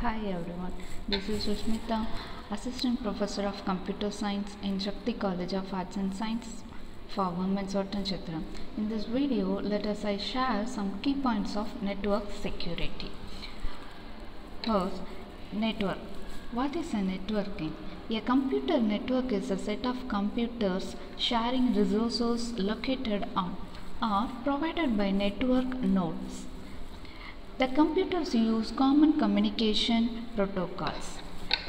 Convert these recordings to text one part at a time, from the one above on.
Hi everyone, this is Sushmita, Assistant Professor of Computer Science in Shakti College of Arts and Science for Women's Chitra. In this video, let us share some key points of network security. First, network. What is a networking? A computer network is a set of computers sharing resources located on or provided by network nodes. The computers use common communication protocols.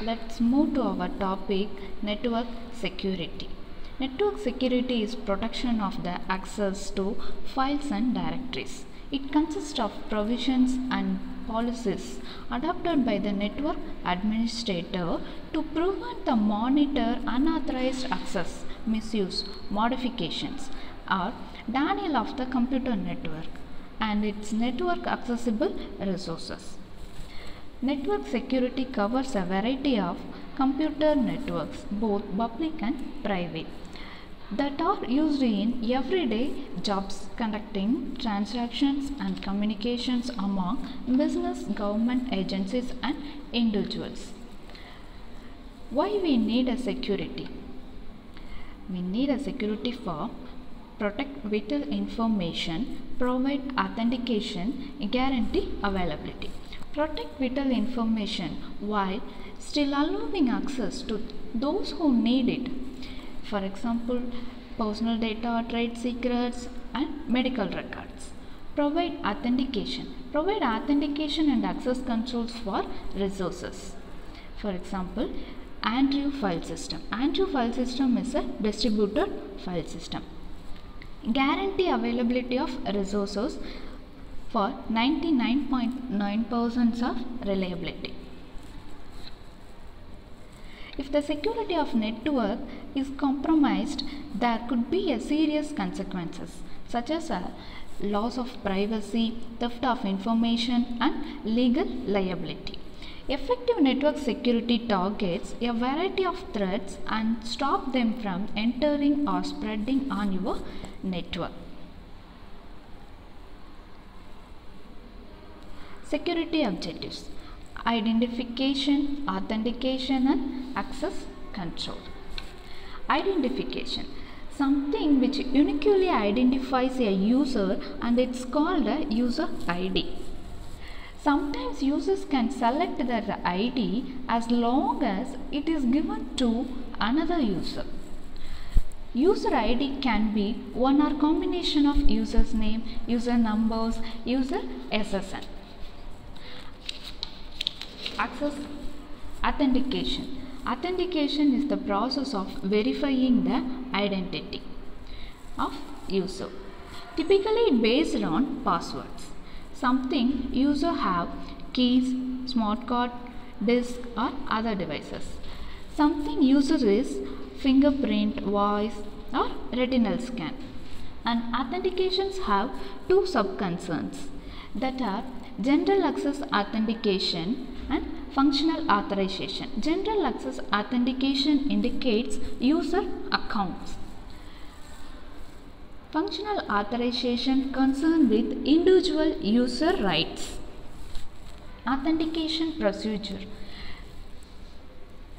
Let's move to our topic, network security. Network security is protection of the access to files and directories. It consists of provisions and policies adopted by the network administrator to prevent the monitor unauthorized access, misuse, modifications, or denial of the computer network and its network accessible resources. Network security covers a variety of computer networks, both public and private, that are used in everyday jobs, conducting transactions and communications among business, government agencies and individuals. Why we need a security? We need a security for protect vital information, provide authentication, guarantee availability. Protect vital information while still allowing access to those who need it. For example, personal data, trade secrets and medical records. Provide authentication. Provide authentication and access controls for resources. For example, Andrew file system. Andrew file system is a distributed file system. Guarantee availability of resources for 99.9% of reliability. If the security of network is compromised, there could be a serious consequences such as a loss of privacy, theft of information and legal liability. Effective network security targets a variety of threats and stop them from entering or spreading on your network. Security objectives: identification, authentication and access control. Identification: something which uniquely identifies a user and it's called a user ID. Sometimes users can select their ID as long as it is given to another user. User ID can be one or combination of user's name, user numbers, user SSN. Access authentication. Authentication is the process of verifying the identity of user, typically based on passwords. Something user have keys, smart card, disk or other devices. Something user is fingerprint, voice or retinal scan. And authentications have two sub-concerns that are general access authentication and functional authorization. General access authentication indicates user accounts. Functional authorization concerned with individual user rights. Authentication procedure: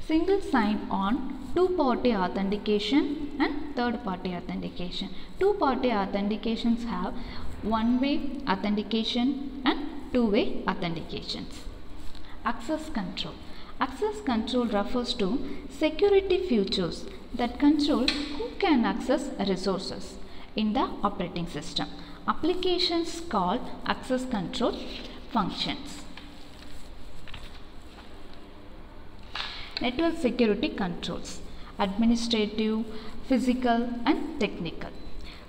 single sign-on, two-party authentication and third-party authentication. Two-party authentications have one-way authentication and two-way authentications. Access control. Access control refers to security features that control who can access resources in the operating system. Applications called access control functions. Network security controls: administrative, physical and technical.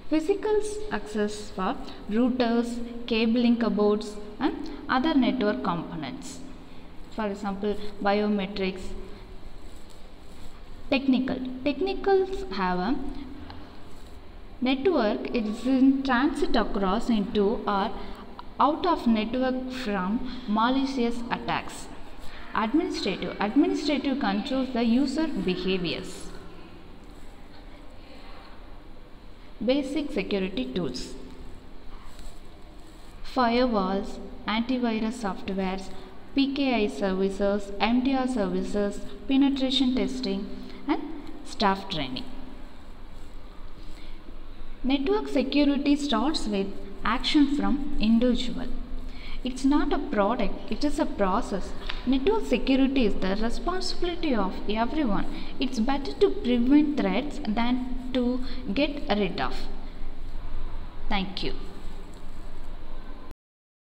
Physical access for routers, cabling cupboards and other network components. For example, biometrics. Technical. Technicals have a network is in transit across into or out of network from malicious attacks. Administrative. Administrative controls the user behaviors. Basic security tools: firewalls, antivirus softwares, PKI services, MDR services, penetration testing, and staff training. Network security starts with action from individual. It's not a product, it is a process. Network security is the responsibility of everyone. It's better to prevent threats than to get rid of. Thank you.